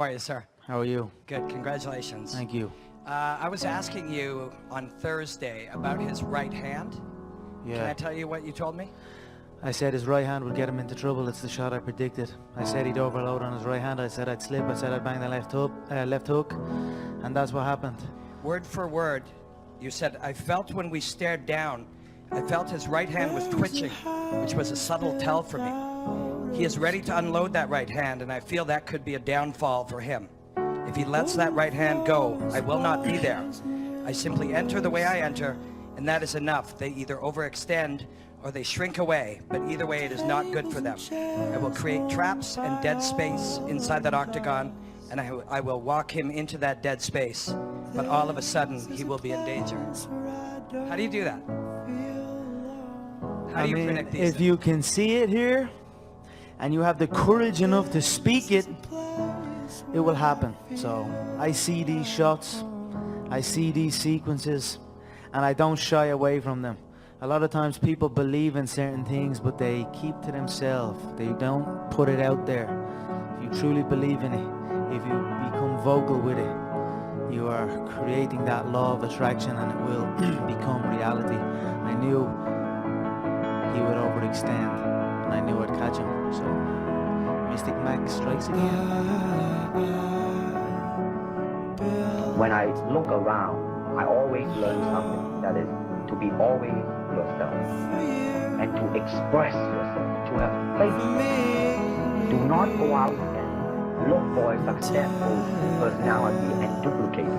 How are you, sir? How are you? Good, congratulations. Thank you. I was asking you on Thursday about his right hand. Yeah. Can I tell you what you told me? I said his right hand would get him into trouble. It's the shot I predicted. I said he'd overload on his right hand. I said I'd slip. I said I'd bang the left hook, and that's what happened. Word for word, you said, I felt when we stared down, I felt his right hand was twitching, which was a subtle tell for me. He is ready to unload that right hand, and I feel that could be a downfall for him. If he lets that right hand go, I will not be there. I simply enter the way I enter, and that is enough. They either overextend or they shrink away, but either way it is not good for them. I will create traps and dead space inside that octagon, and I will walk him into that dead space, but all of a sudden he will be in danger. How do you do that? How do you predict these if things? you can see it here, and you have the courage enough to speak it, it will happen. So I see these shots, I see these sequences, and I don't shy away from them. A lot of times people believe in certain things, but they keep to themselves. They don't put it out there. If you truly believe in it, if you become vocal with it, you are creating that law of attraction, and it will become reality. I knew he would overextend, and I knew I'd catch him. So Mystic Mac strikes again. When I look around, I always learn something, that is to be always yourself and to express yourself, to have faith. Do not go out and look for a successful personality and duplicate it.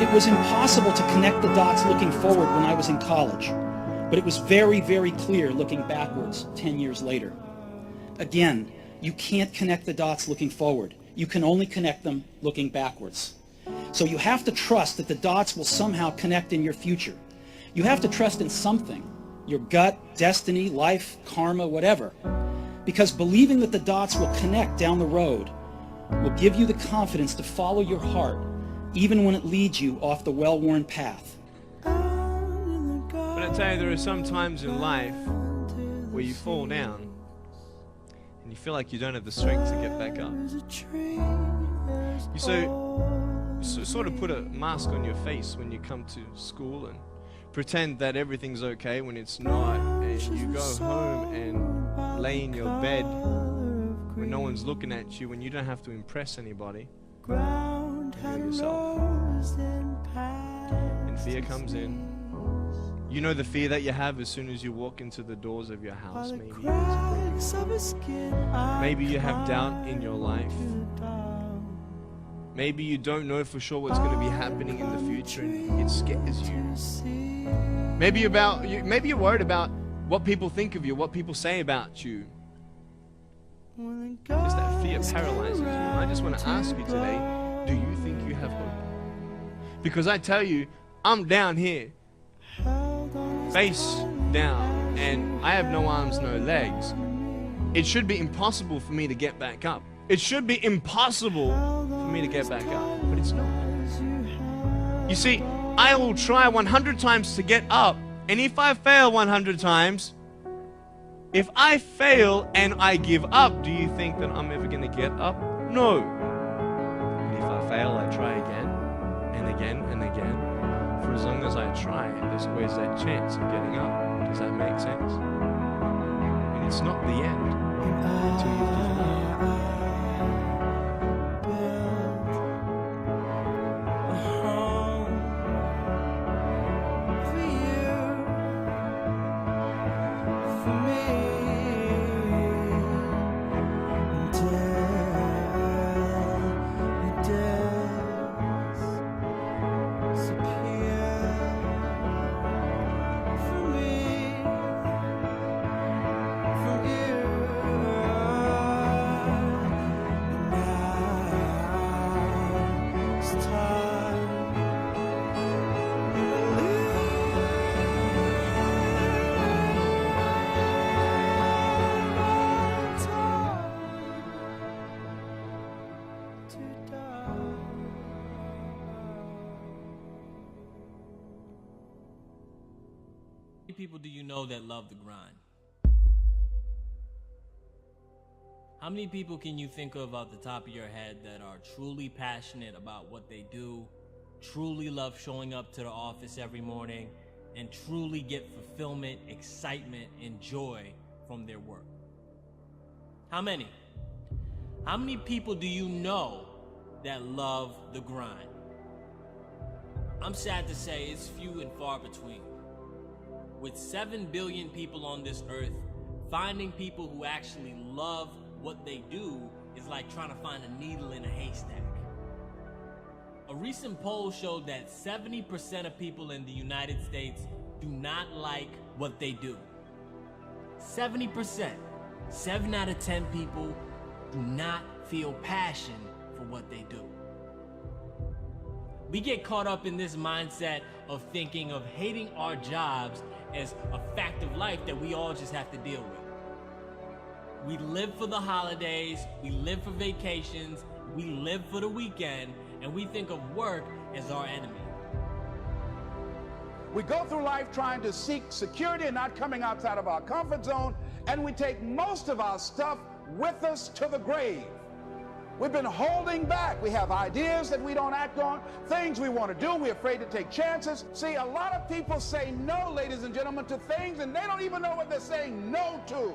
It was impossible to connect the dots looking forward when I was in college, but it was very, very clear looking backwards 10 years later. Again, you can't connect the dots looking forward. You can only connect them looking backwards. So you have to trust that the dots will somehow connect in your future. You have to trust in something, your gut, destiny, life, karma, whatever, because believing that the dots will connect down the road will give you the confidence to follow your heart, even when it leads you off the well-worn path. But I tell you, there are some times in life where you fall down and you feel like you don't have the strength to get back up. You sort of put a mask on your face when you come to school and pretend that everything's okay when it's not, and you go home and lay in your bed when no one's looking at you, when you don't have to impress anybody. Yourself. And fear comes in. You know the fear that you have as soon as you walk into the doors of your house. Maybe you have doubt in your life. Maybe you don't know for sure what's going to be happening in the future, and it scares you. Maybe you're worried about what people think of you, what people say about you. Because that fear paralyzes you. And I just want to ask you today, do you think you have hope? Because I tell you, I'm down here, face down, and I have no arms, no legs. It should be impossible for me to get back up. It should be impossible for me to get back up, but it's not. You see, I will try 100 times to get up, and if I fail 100 times, if I fail and I give up, do you think that I'm ever going to get up? No. And if I fail, I try again and again and again. For as long as I try, there's always that chance of getting up. Does that make sense? And it's not the end until you've given up. many people do you know that love the grind? How many people can you think of off the top of your head that are truly passionate about what they do, truly love showing up to the office every morning, and truly get fulfillment, excitement, and joy from their work? How many? How many people do you know that love the grind? I'm sad to say it's few and far between. With 7 billion people on this earth, finding people who actually love what they do is like trying to find a needle in a haystack. A recent poll showed that 70% of people in the United States do not like what they do. 70%. 7 out of 10 people do not feel passion for what they do. We get caught up in this mindset of thinking of hating our jobs as a fact of life that we all just have to deal with. We live for the holidays, we live for vacations, we live for the weekend, and we think of work as our enemy. We go through life trying to seek security and not coming outside of our comfort zone, and we take most of our stuff with us to the grave. We've been holding back. We have ideas that we don't act on, things we want to do. We're afraid to take chances. See, a lot of people say no, ladies and gentlemen, to things, and they don't even know what they're saying no to.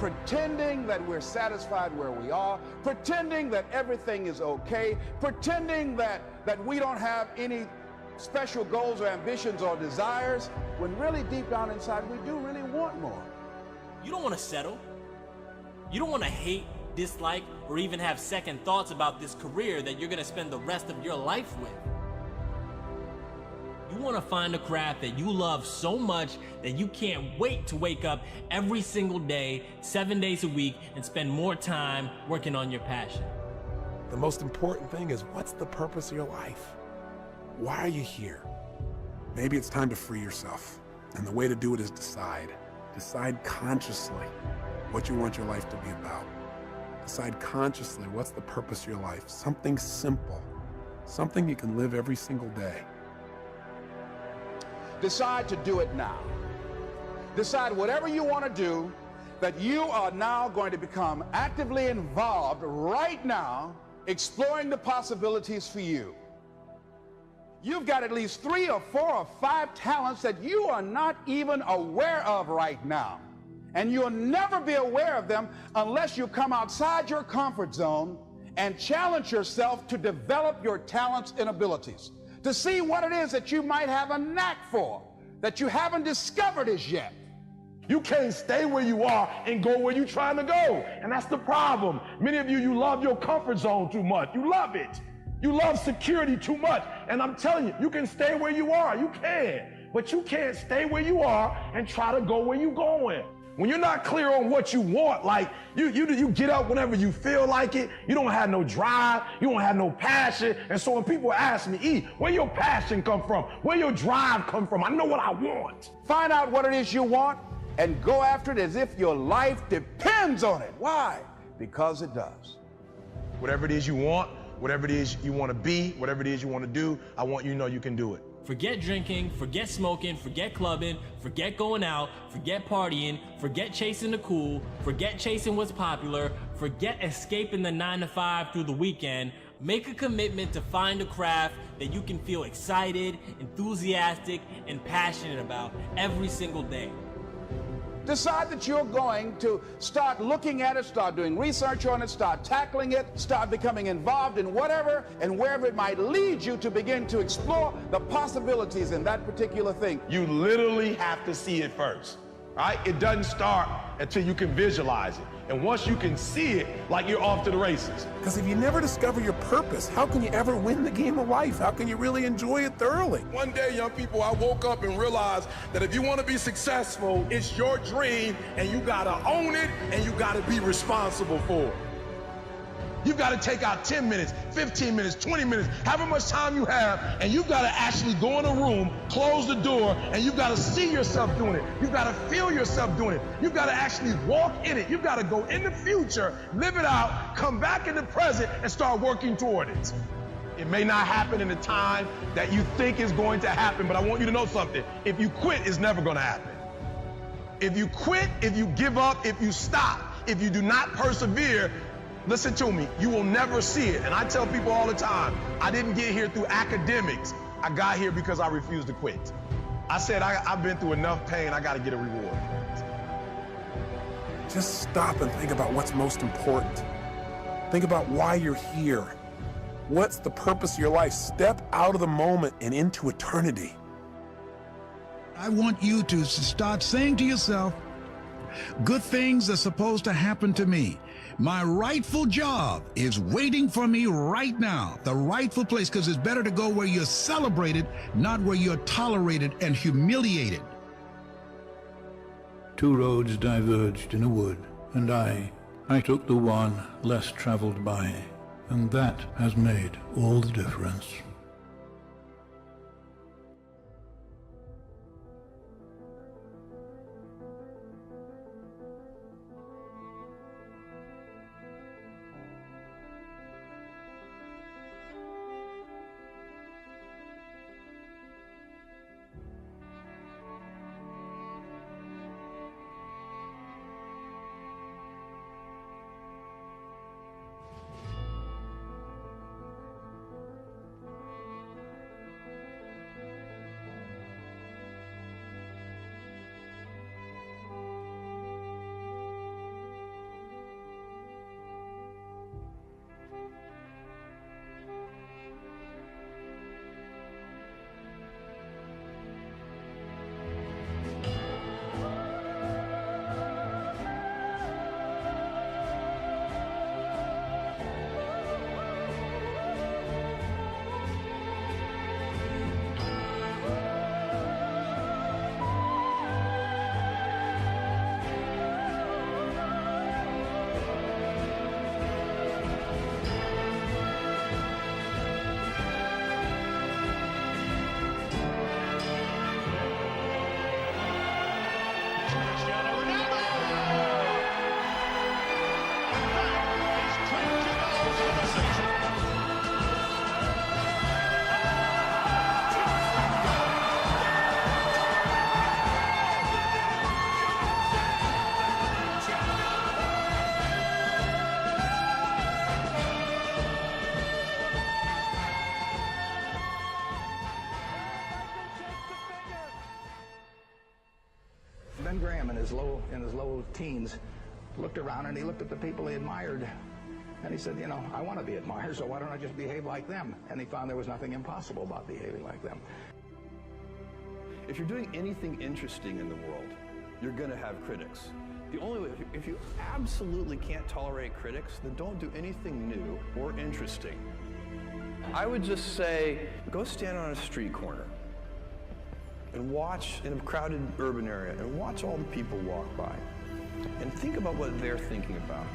Pretending that we're satisfied where we are, pretending that everything is okay, pretending that we don't have any special goals or ambitions or desires, when really deep down inside we do really want more. You don't want to settle. You don't want to hate, dislike, or even have second thoughts about this career that you're going to spend the rest of your life with. You want to find a craft that you love so much that you can't wait to wake up every single day, 7 days a week, and spend more time working on your passion. The most important thing is, what's the purpose of your life? Why are you here? Maybe it's time to free yourself. And the way to do it is decide. Decide consciously what you want your life to be about. Decide consciously what's the purpose of your life. Something simple. Something you can live every single day. Decide to do it now. Decide whatever you want to do, that you are now going to become actively involved right now, exploring the possibilities for you. You've got at least 3 or 4 or 5 talents that you are not even aware of right now. And you'll never be aware of them unless you come outside your comfort zone and challenge yourself to develop your talents and abilities, to see what it is that you might have a knack for, that you haven't discovered as yet. You can't stay where you are and go where you're trying to go. And that's the problem. Many of you, you love your comfort zone too much. You love it. You love security too much. And I'm telling you, you can stay where you are. You can. But you can't stay where you are and try to go where you're going. When you're not clear on what you want, like you get up whenever you feel like it, you don't have no drive, you don't have no passion. And so when people ask me, E, where your passion come from? Where your drive come from? I know what I want. Find out what it is you want and go after it as if your life depends on it. Why? Because it does. Whatever it is you want, whatever it is you want to be, whatever it is you want to do, I want you to know you can do it. Forget drinking, forget smoking, forget clubbing, forget going out, forget partying, forget chasing the cool, forget chasing what's popular, forget escaping the 9 to 5 through the weekend. Make a commitment to find a craft that you can feel excited, enthusiastic, and passionate about every single day. Decide that you're going to start looking at it, start doing research on it, start tackling it, start becoming involved in whatever and wherever it might lead you to begin to explore the possibilities in that particular thing. You literally have to see it first, right? It doesn't start until you can visualize it. And once you can see it, like you're off to the races. Because if you never discover your purpose, how can you ever win the game of life? How can you really enjoy it thoroughly? One day, young people, I woke up and realized that if you want to be successful, it's your dream and you got to own it and you got to be responsible for it. You've got to take out 10 minutes, 15 minutes, 20 minutes, however much time you have, and you've got to actually go in a room, close the door, and you've got to see yourself doing it. You've got to feel yourself doing it. You've got to actually walk in it. You've got to go in the future, live it out, come back in the present, and start working toward it. It may not happen in the time that you think is going to happen, but I want you to know something. If you quit, it's never going to happen. If you quit, if you give up, if you stop, if you do not persevere, listen to me, you will never see it. And I tell people all the time, I didn't get here through academics. I got here because I refused to quit. I said, I've been through enough pain, I got to get a reward. Just stop and think about what's most important. Think about why you're here. What's the purpose of your life? Step out of the moment and into eternity. I want you to start saying to yourself, good things are supposed to happen to me. My rightful job is waiting for me right now, the rightful place, because it's better to go where you're celebrated, not where you're tolerated and humiliated. Two roads diverged in a wood, and I took the one less traveled by, and that has made all the difference. Cristiano Ronaldo! And that is 20 goals for the season. Ben Graham in his low teens looked around and he looked at the people he admired and he said, you know, I want to be admired, so why don't I just behave like them? And he found there was nothing impossible about behaving like them. If you're doing anything interesting in the world, you're going to have critics. The only way, if you absolutely can't tolerate critics, then don't do anything new or interesting. I would just say, go stand on a street corner and watch in a crowded urban area and watch all the people walk by and think about what they're thinking about.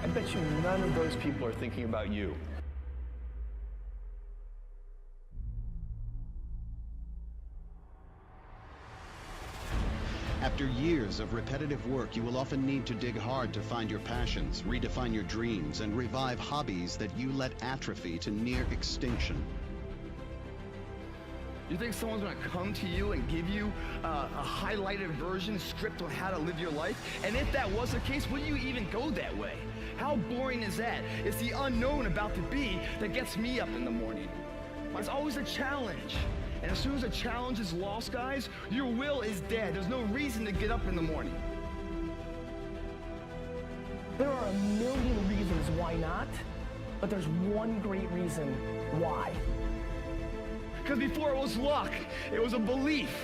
I bet you none of those people are thinking about you. After years of repetitive work, you will often need to dig hard to find your passions, redefine your dreams, and revive hobbies that you let atrophy to near extinction. You think someone's gonna come to you and give you a highlighted version, script on how to live your life? And if that was the case, would you even go that way? How boring is that? It's the unknown about to be that gets me up in the morning. It's always a challenge. And as soon as a challenge is lost, guys, your will is dead. There's no reason to get up in the morning. There are a million reasons why not, but there's one great reason why. Because before it was luck, it was a belief.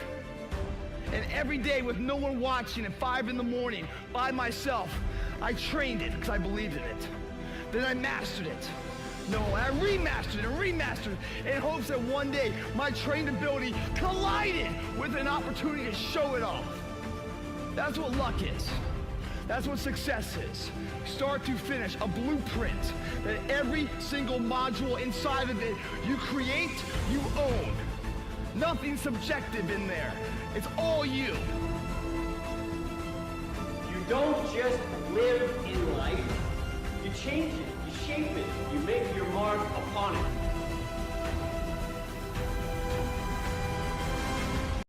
And every day with no one watching at 5 in the morning by myself, I trained it because I believed in it. Then I mastered it. No, I remastered it in hopes that one day my trained ability collided with an opportunity to show it off. That's what luck is. That's what success is. Start to finish, a blueprint that every single module inside of it you create, you own. Nothing subjective in there. It's all you. You don't just live in life, you change it, you shape it, you make your mark upon it.